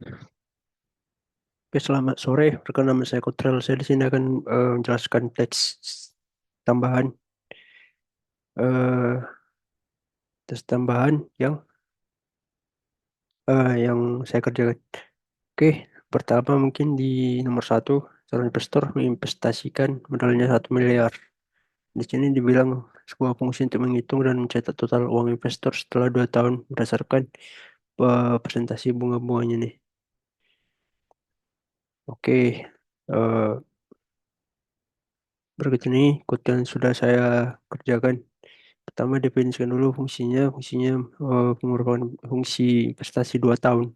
Oke, selamat sore. Perkenalkan nama saya Kotrel. Saya di sini akan menjelaskan teks tambahan eh teks tambahan yang saya kerjakan. Oke, pertama mungkin di nomor satu, calon investor menginvestasikan modalnya 1 miliar. Di sini dibilang sebuah fungsi untuk menghitung dan mencetak total uang investor setelah 2 tahun berdasarkan presentasi bunga-bunganya nih. Oke, eh, berikut ini kode yang sudah saya kerjakan. Pertama definisikan dulu fungsinya. Fungsinya merupakan fungsi investasi 2 tahun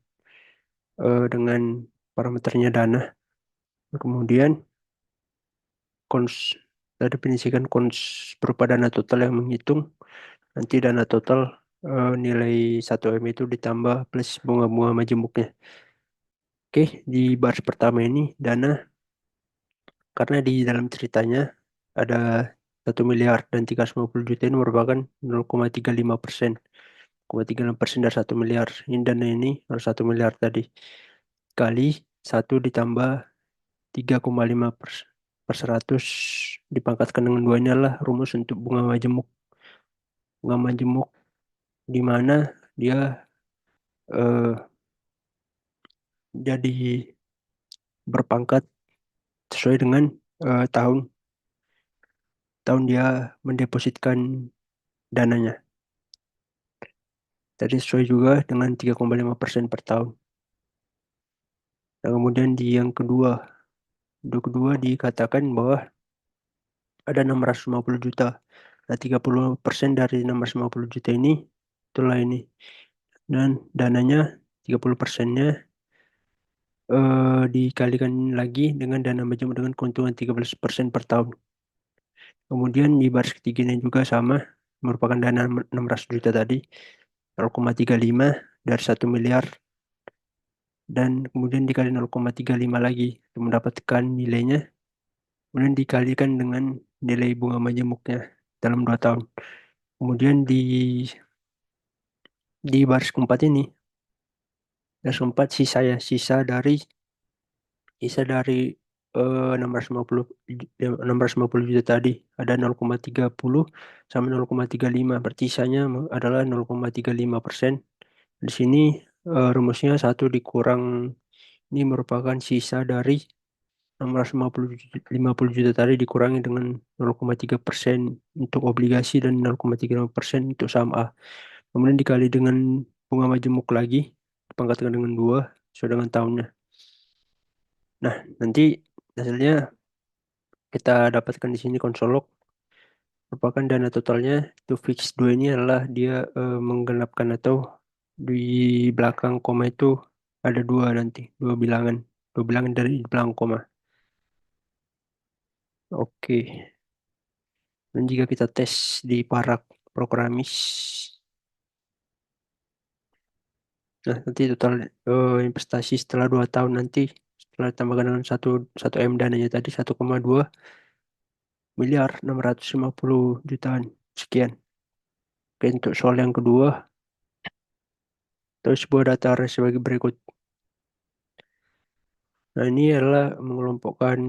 dengan parameternya dana. Kemudian cons kita definisikan cons berupa dana total yang menghitung. Nanti dana total nilai 1M itu ditambah plus bunga-bunga majemuknya. Oke, di baris pertama ini dana karena di dalam ceritanya ada 1 miliar dan 350 juta ini merupakan 0,35%. 0,36% dari 1 miliar. Ini dana ini harus 1 miliar tadi. Kali 1 ditambah 3,5 per 100 dipangkatkan dengan 2 ini adalah rumus untuk bunga majemuk. Bunga majemuk di mana dia eh, jadi berpangkat sesuai dengan tahun tahun dia mendepositkan dananya. Tadi sesuai juga dengan 3,5% per tahun. Dan kemudian di yang kedua, dikatakan bahwa ada 650 juta. Nah, 30% dari 650 juta ini itulah ini. Dan dananya 30%-nya dikalikan lagi dengan dana majemuk dengan keuntungan 13% per tahun. Kemudian di baris ketiganya juga sama, merupakan dana 600 juta tadi, 0,35 dari 1 miliar, dan kemudian dikali 0,35 lagi untuk mendapatkan nilainya, kemudian dikalikan dengan nilai bunga majemuknya dalam 2 tahun. Kemudian di baris keempat ini, baris keempat sisa dari 650 650 juta tadi ada 0,30 sama 0,35, berarti sisanya adalah 0,35%. Di sini rumusnya satu dikurang ini merupakan sisa dari 650 juta tadi dikurangi dengan 0,3% untuk obligasi dan 0,35% untuk saham A. Kemudian dikali dengan bunga majemuk lagi, dipangkatkan dengan 2 sesuai dengan tahunnya. Nah, nanti hasilnya kita dapatkan di sini konsol log merupakan dana totalnya itu fix 2 ini adalah dia menggenapkan atau di belakang koma itu ada dua nanti, dua bilangan dari belakang koma. Oke, dan jika kita tes di parak programis, nah nanti total investasi setelah 2 tahun nanti setelah ditambahkan dengan satu M dananya tadi 1,2 miliar 650 jutaan sekian. Oke, untuk soal yang kedua, terus sebuah data array sebagai berikut. Nah, ini adalah mengelompokkan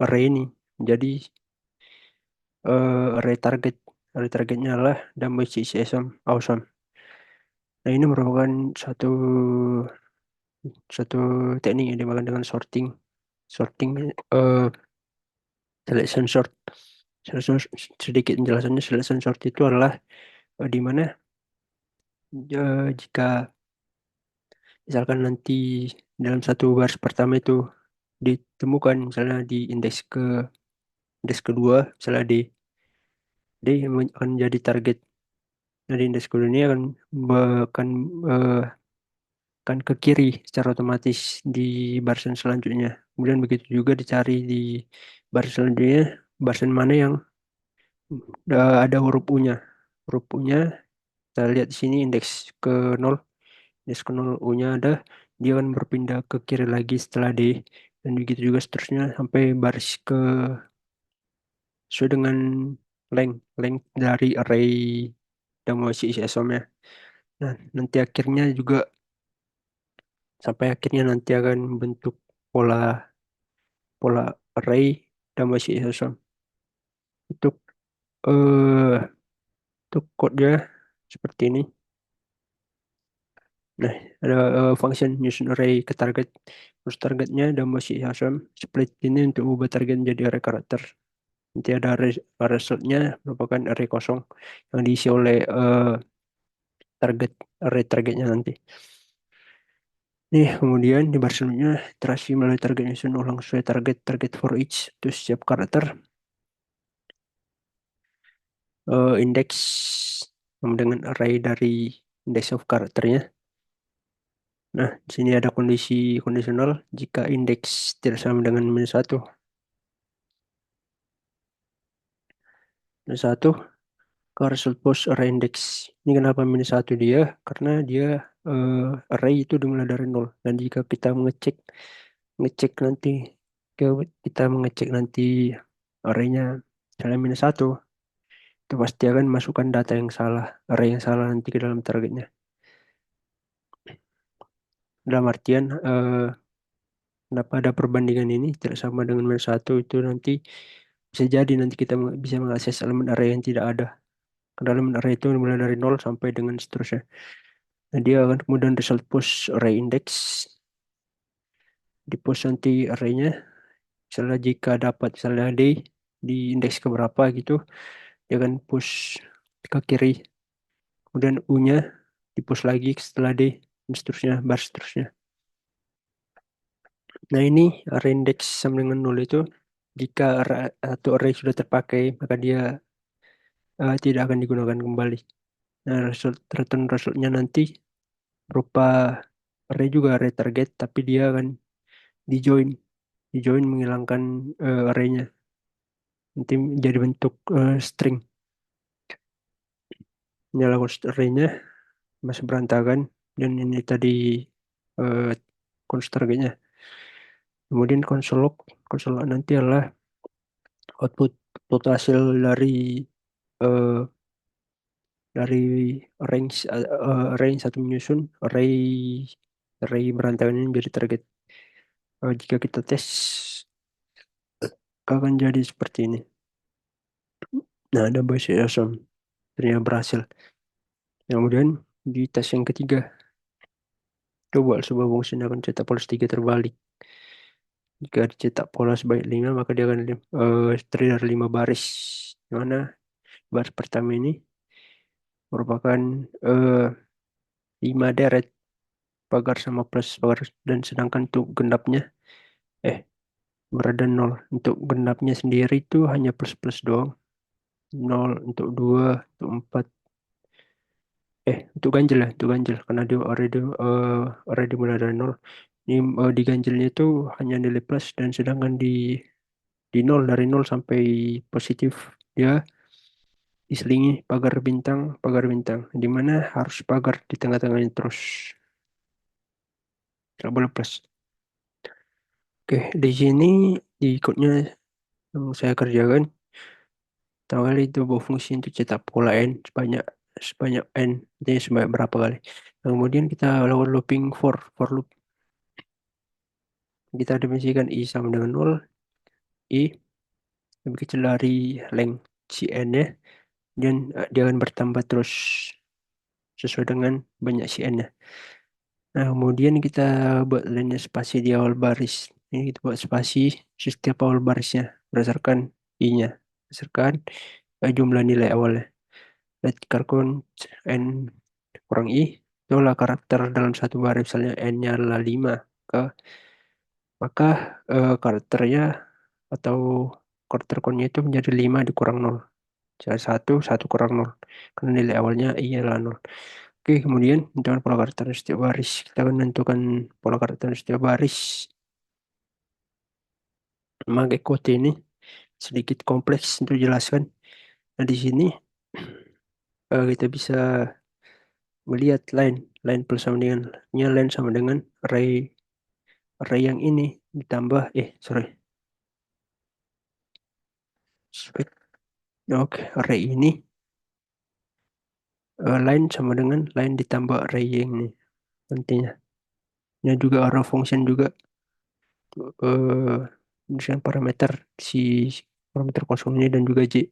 array ini menjadi array target. Array targetnya adalah damage is awesome. Nah, ini merupakan satu satu teknik yang dimakan dengan sorting. Sorting eh, selection sort. Selection, sedikit penjelasannya selection sort itu adalah di mana jika misalkan nanti dalam satu baris pertama itu ditemukan misalnya di indeks kedua misalnya D yang akan menjadi target dari indeks kedua ini akan eh, akan ke kiri secara otomatis di barisan selanjutnya. Kemudian begitu juga dicari di barisan selanjutnya, barisan mana yang ada huruf U-nya. Huruf U-nya kita lihat di sini indeks ke 0, indeks ke 0 U-nya ada, dia akan berpindah ke kiri lagi setelah D dan begitu juga seterusnya sampai baris ke sesuai dengan length dari array Damoic ISM-nya. Nah, nanti akhirnya juga sampai akhirnya nanti akan membentuk pola pola array dan masih isosom. Untuk eh untuk code-nya seperti ini. Nah, ada function nyusun array ke target. Terus targetnya dan masih isosom. Split ini untuk ubah target menjadi array karakter. Nanti ada resultnya merupakan array kosong yang diisi oleh target array targetnya nanti. Nih, kemudian di bar selanjutnya iterasi melalui target nyusun ulang sesuai target for each to setiap karakter. Index sama dengan array dari index of karakternya. Nah, di sini ada kondisi kondisional jika indeks tidak sama dengan minus 1. Minus 1 ke result post array index. Ini kenapa minus 1 dia? Karena dia array itu dimulai dari 0. Dan jika kita ngecek nanti kita mengecek nanti arraynya misalnya minus 1, itu pasti akan masukkan data yang salah, array yang salah nanti ke dalam targetnya. Dalam artian kenapa ada perbandingan ini tidak sama dengan minus 1 itu nanti bisa jadi nanti kita bisa mengakses elemen array yang tidak ada. Karena elemen array itu mulai dari 0 sampai dengan seterusnya. Nah, dia akan kemudian result post array index. Di post nanti arraynya. Misalnya jika dapat misalnya D di indeks keberapa gitu. Dia akan push ke kiri. Kemudian U-nya di push lagi setelah D. Dan seterusnya, bar seterusnya. Nah, ini array index sama dengan 0 itu. Jika satu array sudah terpakai, maka dia tidak akan digunakan kembali. Nah, return resultnya nanti berupa array juga array target, tapi dia akan di join menghilangkan arraynya. Nanti jadi bentuk string. Nyala arraynya masih berantakan dan ini tadi uh, const targetnya. Kemudian konsol log nanti adalah output hasil uh, dari range satu menyusun array berantakan ini menjadi target. Jika kita tes akan jadi seperti ini. Nah, ada bahasa awesome ternyata berhasil. Kemudian di tes yang ketiga, coba sebuah fungsi akan cetak pola tiga terbalik. Jika dicetak pola sebanyak 5, maka dia akan terdiri dari 5 baris. Di mana baris pertama ini merupakan 5 deret pagar sama plus pagar, dan sedangkan untuk genapnya eh berada 0. Untuk genapnya sendiri itu hanya plus-plus doang. 0 untuk 2, untuk 4. Untuk ganjil ya, untuk ganjil karena dia already mulai dari 0. Ini di ganjilnya itu hanya nilai plus, dan sedangkan di 0 dari 0 sampai positif dia diselingi pagar bintang, di mana harus pagar di tengah-tengahnya terus. Tidak boleh plus. Oke, di sini di code-nya yang saya kerjakan, pertama kali itu bawa fungsi untuk cetak pola n sebanyak sebanyak n, jadi sebanyak berapa kali. Kemudian kita lakukan looping for loop. Kita definisikan i sama dengan 0, i lebih kecil dari length si n-nya, dan dia akan bertambah terus sesuai dengan banyak si n-nya. Nah, kemudian kita buat lainnya spasi di awal baris. Ini kita buat spasi setiap awal barisnya berdasarkan i-nya, berdasarkan jumlah nilai awalnya. Let count n kurang i, itulah karakter dalam satu baris, misalnya n-nya adalah 5, maka karakternya atau karakter count-nya itu menjadi 5 dikurang 0. Jadi 1 kurang 0. Karena nilai awalnya i adalah 0. Oke, kemudian menentukan pola karakter setiap baris. Kita akan menentukan pola karakter setiap baris. Memakai kode ini sedikit kompleks untuk jelaskan. Nah, di sini kita bisa melihat line plus sama dengan line sama dengan array yang ini ditambah sorry. Oke, array ini line sama dengan line ditambah array yang ini nantinya. juga arrow function juga eh misalnya parameter si parameter kosong ini dan juga J.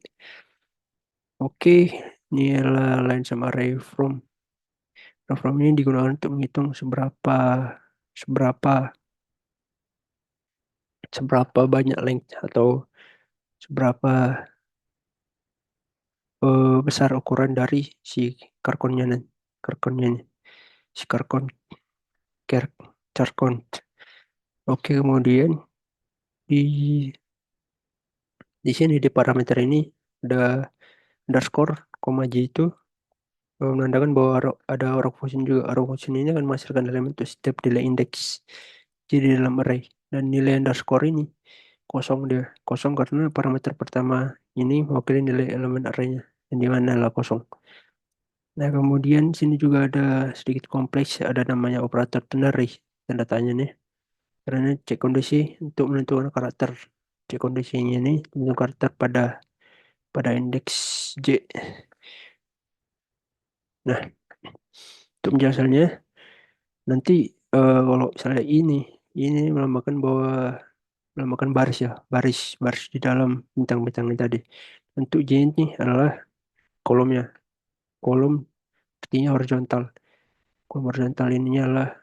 Oke, ini adalah line sama array from. Nah, from ini digunakan untuk menghitung seberapa seberapa banyak length atau seberapa besar ukuran dari si karkonnya nih. Karkonnya nih. Si karkon ker charkon. Oke, kemudian di sini di parameter ini ada underscore, koma J itu menandakan bahwa ada arrow function juga. Arrow function ini akan menghasilkan elemen untuk setiap nilai indeks jadi dalam array. Dan nilai underscore ini kosong dia. Kosong karena parameter pertama ini mewakili nilai elemen arraynya. Dan di mana adalah kosong. Nah, kemudian sini juga ada sedikit kompleks. Ada namanya operator ternary. Tanda tanya nih. Karena cek kondisi untuk menentukan karakter. Cek kondisinya ini menentukan karakter pada indeks J. Nah, untuk menjelaskannya, nanti kalau misalnya ini melambangkan baris ya, baris di dalam bintang-bintang ini tadi. Untuk J ini adalah kolomnya, kolom artinya horizontal. Kolom horizontal ini adalah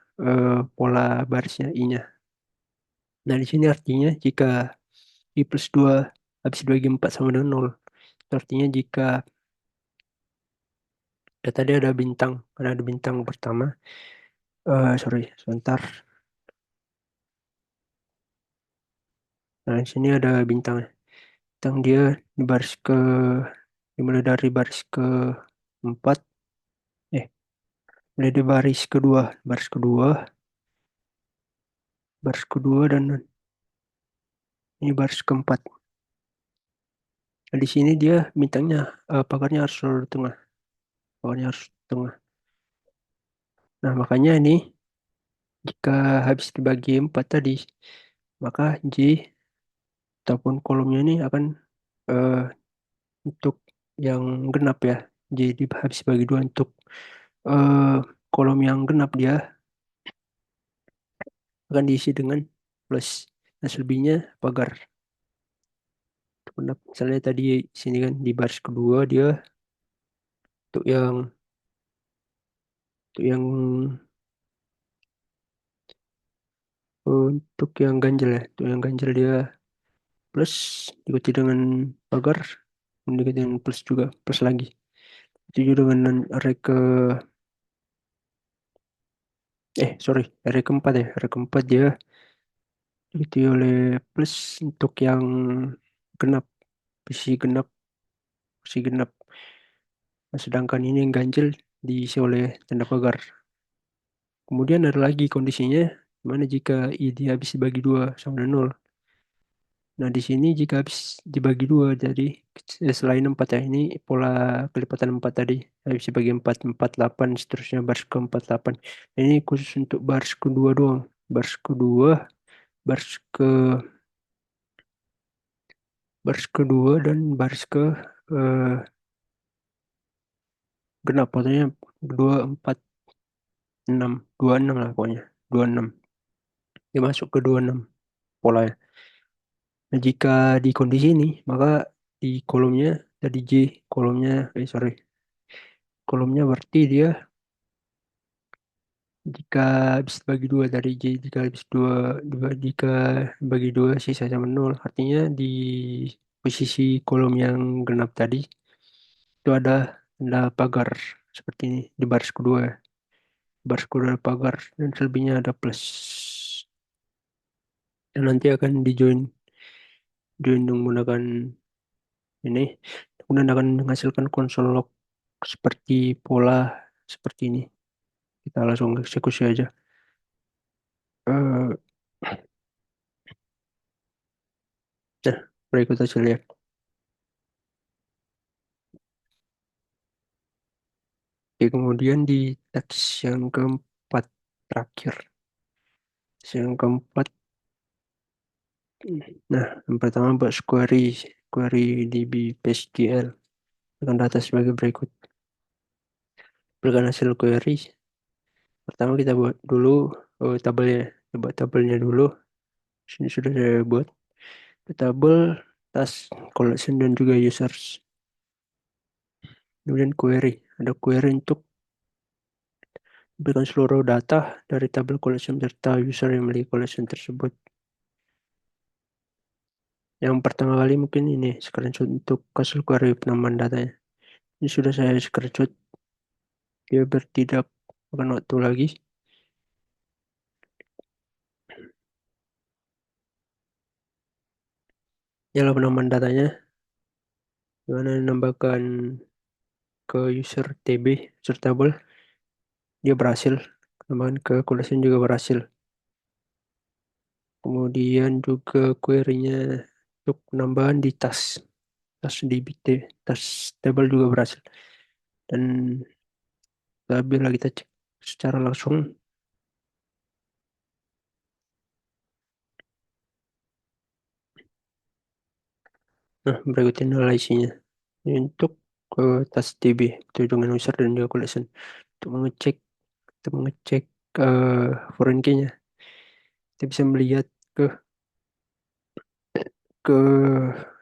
pola barisnya I-nya. Nah, di sini artinya jika I plus 2 habis dibagi 4 sama dengan 0. Itu artinya jika tadi ada bintang pertama. Sorry, sebentar. Nah, di sini ada bintang. Bintang dia di baris dimulai dari baris ke 4. Eh, mulai dari baris kedua dan ini baris keempat. Nah, di sini dia bintangnya pagarnya harus selalu di tengah. Pagarnya harus di tengah. Nah, makanya ini jika habis dibagi 4 tadi, maka J ataupun kolomnya ini akan eh, untuk yang genap ya. Jadi habis bagi 2 untuk eh, kolom yang genap dia akan diisi dengan plus. Nah, selebihnya pagar. Genap. Misalnya tadi sini kan di baris kedua dia untuk yang ganjil ya. Untuk yang ganjil dia plus diikuti dengan pagar, diikuti dengan plus juga, plus lagi. Itu juga dengan array sorry, array keempat ya. Array keempat dia diikuti oleh plus untuk yang genap, posisi genap, posisi genap. Nah, sedangkan ini yang ganjil diisi oleh tanda pagar. Kemudian ada lagi kondisinya, mana jika ID habis dibagi 2 sama dengan 0. Nah, di sini jika habis dibagi 2, jadi selain 4 ya, ini pola kelipatan 4 tadi. Habis dibagi 4, 4, 8, seterusnya baris ke 4, 8. Ini khusus untuk baris kedua doang. Baris kedua, baris ke baris kedua dan baris ke eh, genap. Pokoknya 2, 4, 6. 26 lah pokoknya. 26. Dia masuk ke 26 polanya. Nah, jika di kondisi ini, maka di kolomnya tadi J, kolomnya, sorry, kolomnya berarti dia jika habis bagi dua dari J, jika habis jika bagi dua sisa sama nol, artinya di posisi kolom yang genap tadi itu ada pagar seperti ini di baris kedua, baris kedua ada pagar dan selebihnya ada plus dan nanti akan join menggunakan ini, kemudian akan menghasilkan konsol log seperti pola seperti ini. Kita langsung eksekusi aja. Eh, nah, berikut hasil lihat. Oke, kemudian di teks yang keempat terakhir, yang keempat, nah yang pertama buat query DB PSQL dengan data sebagai berikut. Berikan hasil query. Pertama kita buat dulu tabelnya. Coba tabelnya dulu. Sini sudah saya buat tabel task collection dan juga users. Kemudian query. Ada query untuk berikan seluruh data dari tabel collection serta user yang memiliki collection tersebut. Yang pertama kali mungkin ini screenshot untuk kasus query penambahan datanya. Ini sudah saya screenshot. Dia bertindak makan waktu lagi. Dalam penambahan datanya, gimana menambahkan ke user TB, user table, dia berhasil. Penambahan ke collection juga berhasil. Kemudian juga query-nya untuk penambahan di task di task table juga berhasil. Dan bila kita cek secara langsung, nah berikut ini adalah isinya. Ini untuk task TB, itu dengan user dan juga collection. Untuk mengecek foreign key-nya, kita bisa melihat ke ke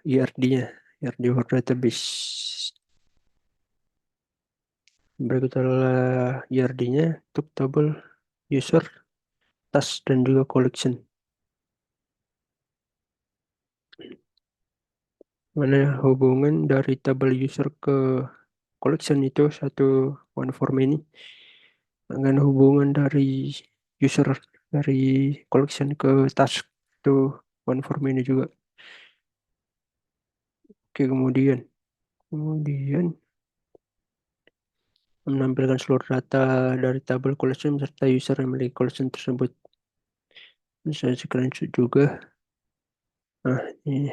IRD-nya, IRD for database. Berikut adalah IRD-nya untuk tabel user, task, dan juga collection. Mana hubungan dari tabel user ke collection itu satu one form ini dengan hubungan dari user dari collection ke task itu one form ini juga. Oke, kemudian menampilkan seluruh data dari tabel collection serta user yang memiliki collection tersebut. Bisa screenshot juga. Nah, ini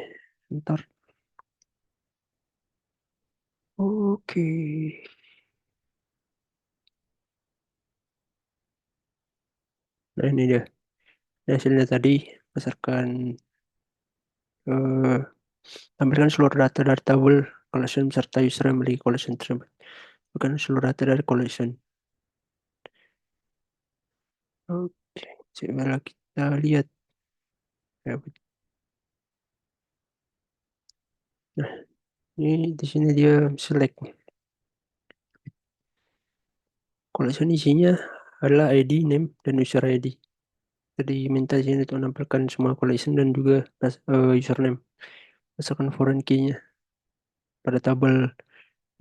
ntar. Oke. Nah, ini dia. Nah, hasilnya tadi berdasarkan eh, tampilkan seluruh data dari tabel collection serta user yang memiliki collection tersebut. Bukan seluruh data dari collection. Oke, coba kita lihat. Ya, nah, ini di sini dia select collection isinya adalah ID, name, dan user ID. Jadi minta di sini untuk menampilkan semua collection dan juga username berdasarkan foreign key-nya pada tabel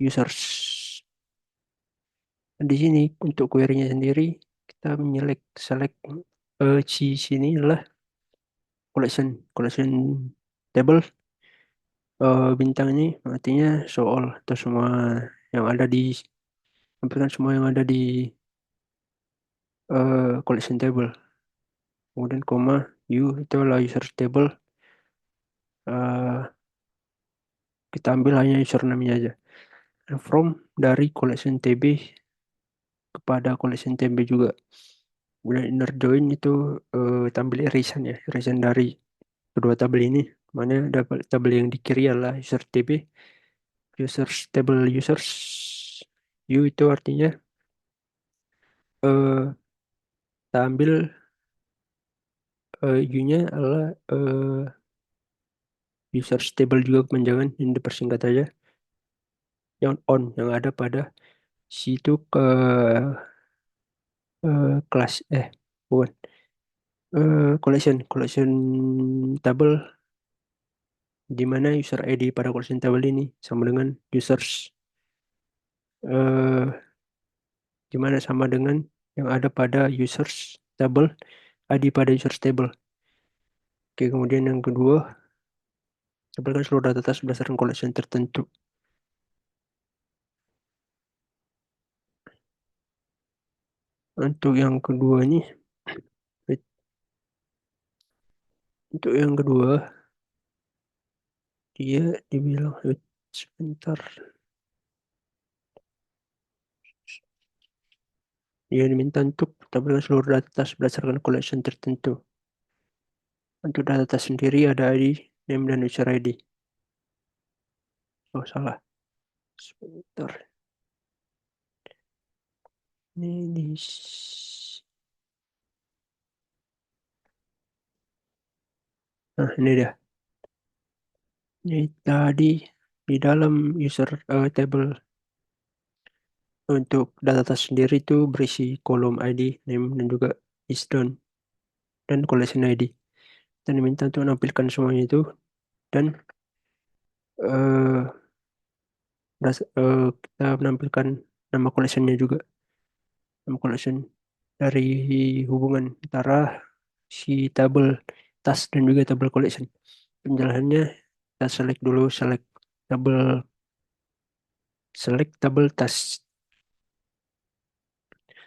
users. Dan di sini untuk query-nya sendiri kita select si sini adalah collection table. Bintang ini artinya show all atau semua yang ada di tampilkan semua yang ada di collection table. Kemudian koma u itu adalah user table. eh, kita ambil hanya username-nya aja. Dan from dari collection TB kepada collection TB juga. Kemudian inner join itu tampil irisan ya, irisan dari kedua tabel ini. Mana tabel yang di kiri adalah user TB, table users. U itu artinya eh kita ambil U-nya adalah user stable juga kepanjangan, ini dipersingkat aja. Yang on yang ada pada situ ke kelas bukan collection table di mana user ID pada collection table ini sama dengan users eh di mana sama dengan yang ada pada users table ID pada users table. Oke, kemudian yang kedua, tampilkan seluruh data atas berdasarkan collection tertentu. Untuk yang kedua ini, untuk yang kedua dia dibilang sebentar. Dia diminta untuk tampilkan seluruh data atas berdasarkan collection tertentu. Untuk data sendiri ada ID, name, dan user ID. Oh, salah. Sebentar. Ini Nah, ini dia. Ini tadi di dalam user table untuk data tas sendiri itu berisi kolom ID, name, dan juga is done dan collection ID. Dan diminta untuk menampilkan semuanya itu dan eh, kita menampilkan nama collectionnya juga, nama collection dari hubungan antara si tabel tas dan juga tabel collection. Penjelasannya kita select dulu, select tabel tas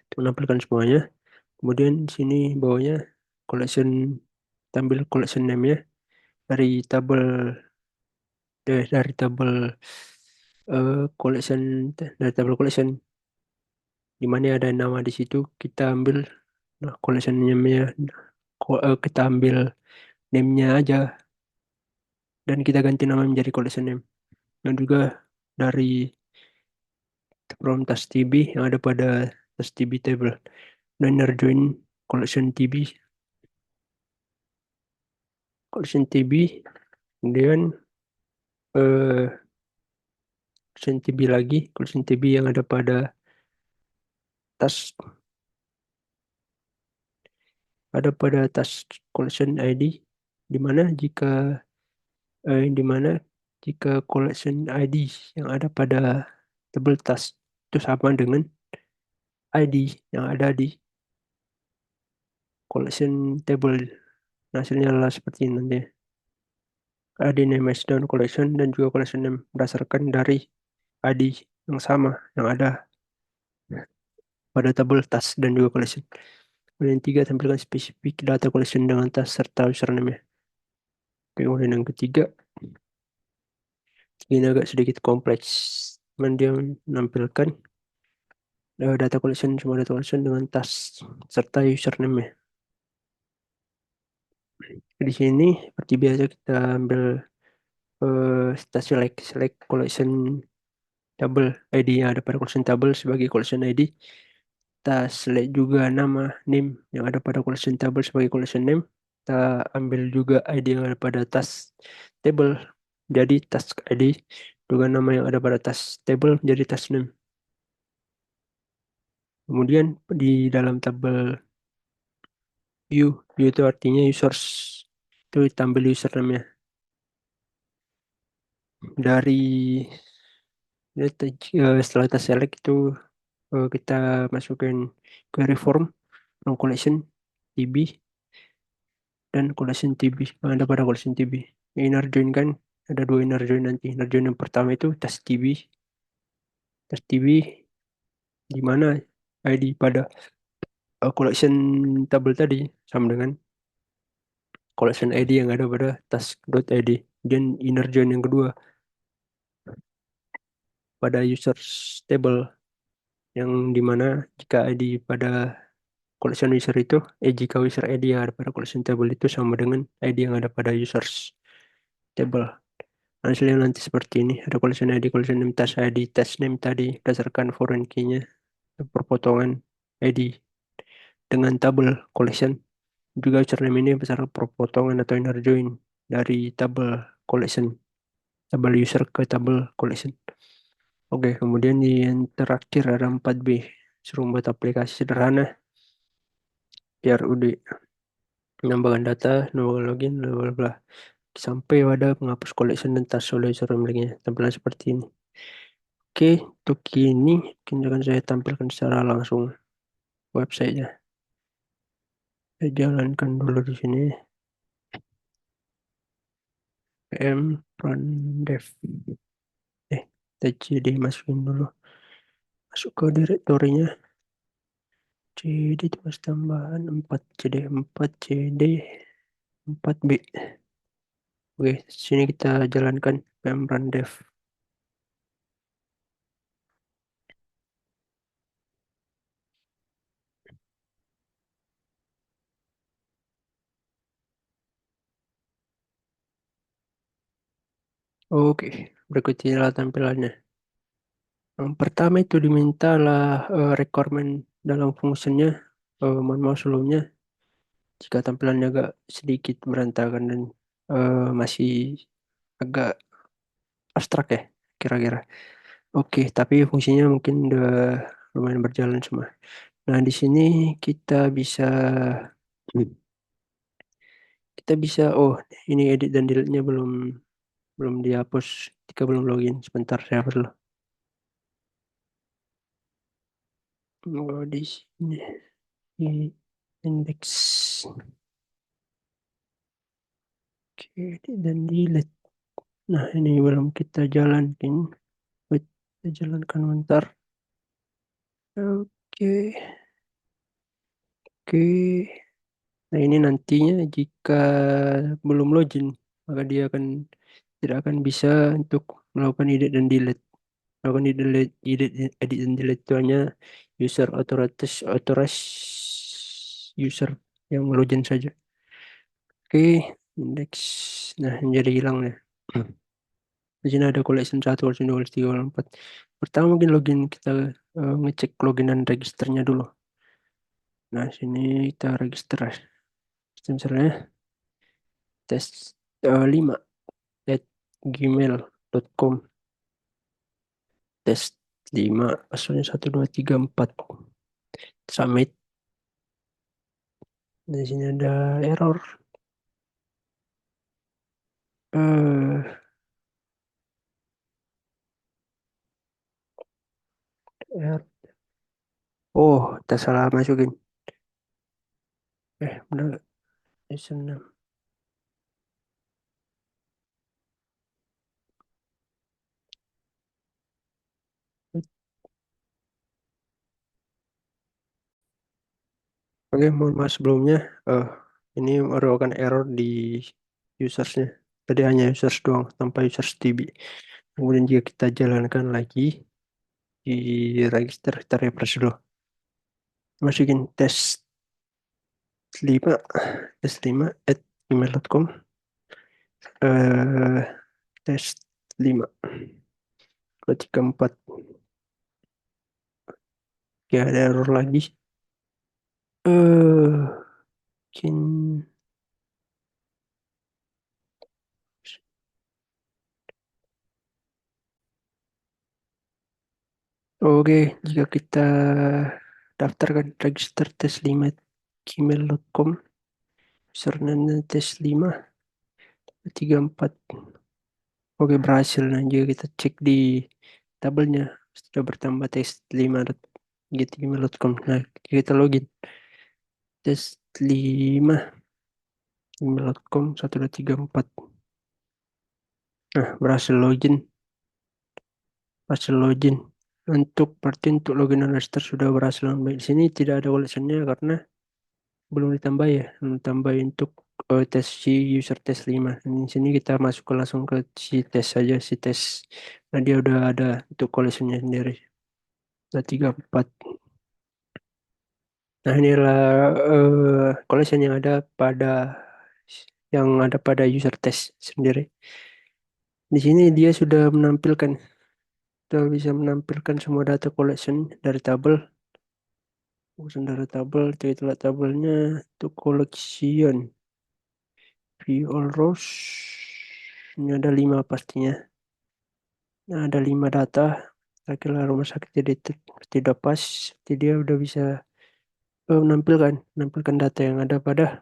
untuk menampilkan semuanya. Kemudian di sini bawahnya collection, tampil collection name-nya dari tabel dari tabel collection, dari tabel collection di mana ada nama di situ kita ambil nah, collection name-nya, kita ambil name-nya aja dan kita ganti nama menjadi collection name. Dan juga dari from tas TB yang ada pada tas TB table dan join collection TB, kemudian eh, collection TB lagi, collection TB yang ada pada tas, collection ID di mana di mana jika collection ID yang ada pada table tas itu sama dengan ID yang ada di collection table. Nah, hasilnya adalah seperti ini nanti. ID name is down collection dan juga collection name berdasarkan dari ID yang sama yang ada pada tabel tas dan juga collection. Kemudian tiga, tampilkan spesifik data collection dengan tas serta username-nya. Kemudian yang ketiga, ini agak sedikit kompleks. Cuman dia menampilkan semua data collection dengan tas serta username-nya. Di sini seperti biasa kita ambil kita select collection table ID yang ada pada collection table sebagai collection ID. Kita select juga nama name yang ada pada collection table sebagai collection name. Kita ambil juga ID yang ada pada task table. Jadi task ID juga nama yang ada pada task table menjadi task name. Kemudian di dalam tabel view itu artinya users. Itu kita ambil username-nya. Dari setelah kita select itu kita masukin query form from collection TB dan collection TB yang ada pada collection TB. Inner join kan ada dua inner join nanti. Inner join yang pertama itu tas TB di mana ID pada collection table tadi sama dengan collection ID yang ada pada task.id. Dan inner join yang kedua pada users table yang dimana jika ID pada collection user itu, jika user ID yang ada pada collection table itu sama dengan ID yang ada pada users table. Hasilnya nanti seperti ini, ada collection ID, collection name, task ID, task name tadi berdasarkan foreign key-nya, perpotongan ID dengan tabel collection. Juga username ini besar perpotongan atau inner join dari tabel collection, tabel user ke tabel collection. Oke, kemudian yang terakhir ada 4B. Suruh buat aplikasi sederhana biar udah menambahkan data, menambahkan login, bla bla bla. Sampai pada penghapus collection dan task oleh user miliknya. Tampilan seperti ini. Oke, untuk ini mungkin akan saya tampilkan secara langsung websitenya. Saya jalankan dulu di sini. PM run dev. TCD masukin dulu. Masuk ke direktorinya. CD tugas tambahan 4 CD 4 CD 4B. Oke, sini kita jalankan PM run dev. Oke, berikut inilah tampilannya. Yang pertama itu dimintalah requirement dalam fungsinya. Mohon maaf sebelumnya jika tampilannya agak sedikit berantakan dan masih agak abstrak ya kira-kira. Oke, tapi fungsinya mungkin udah lumayan berjalan semua. Nah, di sini kita bisa kita bisa ini edit dan delete-nya belum belum dihapus ketika belum login. Sebentar saya hapus dulu. Di sini di index. Oke, edit dan delete. Nah, ini belum kita jalankan. Wait, kita jalankan bentar. Oke, oke. Nah, ini nantinya jika belum login, maka dia tidak akan bisa untuk melakukan edit dan delete. Melakukan edit dan delete itu hanya user authorized user yang login saja. Oke, index. Nah, ini jadi hilang ya. Di sini ada collection 1, collection 2, collection 3, collection 4. Pertama mungkin login kita ngecek login dan registernya dulu. Nah, sini kita register. Misalnya tes 5 at gmail.com, tes 5 passwordnya 1234, submit. Di sini ada error. eh er- kita salah masukin. Benar. Username. Oke, mohon maaf sebelumnya. eh ini merupakan error di usersnya. Tadi hanya users doang tanpa users DB. Kemudian jika kita jalankan lagi di register, kita refresh dulu. Masukin tes 5 tes 5 at gmail.com. eh tes 5 234. Ya, ada error lagi. Mungkin. Oke, jika kita daftarkan register tes5@gmail.com, username tes5 3 4. Oke, berhasil. Nah, jika kita cek di tabelnya, sudah bertambah tes5@gmail.com. Nah, kita login tes5 gmail.com 1234. Nah, berhasil login. Berarti untuk login dan register sudah berhasil. Baik, di sini tidak ada collectionnya karena belum ditambah ya, belum tambah untuk tes si user tes 5. Di sini kita masuk langsung ke si tes saja, si tes. Nah, dia udah ada untuk collectionnya sendiri. Ada 34. Nah, inilah collection yang ada pada user test sendiri. Di sini dia sudah bisa menampilkan semua data collection dari tabel. Dari tabel, itulah tabelnya untuk collection. View all rows. Ini ada 5 pastinya. Nah, ada 5 data. Kira-kira rumah sakit tidak pas. Jadi dia udah bisa menampilkan data yang ada pada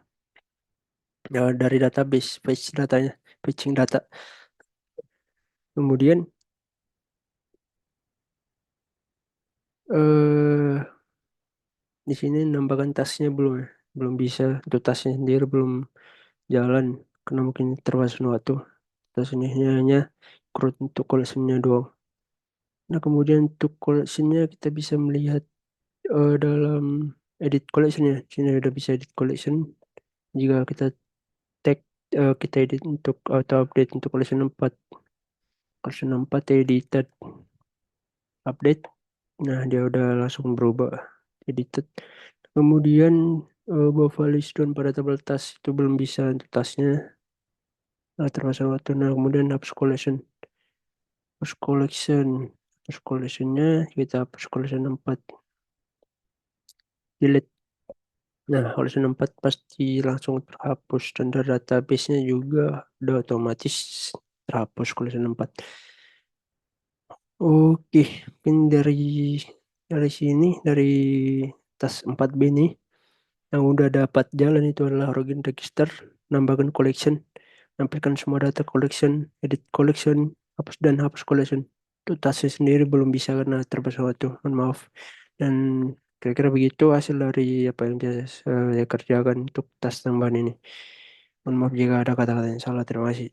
dari database, fetching data. Kemudian eh di sini nambahkan tasnya belum ya. Belum bisa. Untuk tasnya sendiri belum jalan karena mungkin terbatas waktu. Tas ini hanya CRUD untuk collectionnya doang. Nah, kemudian untuk collectionnya kita bisa melihat dalam edit collectionnya. Sini udah bisa edit collection. Jika tag kita edit untuk auto update untuk collection 4 edited update. Nah, dia udah langsung berubah edited. Kemudian buffer list down pada tabel tas itu belum bisa untuk tasnya. Nah, termasuk waktu. Nah, kemudian hapus collectionnya kita hapus collection 4, delete. Nah, collection 4 pasti langsung terhapus dan database-nya juga udah otomatis terhapus collection 4. Oke, mungkin dari sini dari tas 4B nih yang udah dapat jalan itu adalah login register, nambahkan collection, nampilkan semua data collection, edit collection, hapus dan hapus collection. Itu tasnya sendiri belum bisa karena terpesawat tuh, mohon maaf. Dan kira-kira begitu hasil dari apa yang biasa saya kerjakan untuk tas tambahan ini. Mohon maaf jika ada kata-kata yang salah, terima kasih.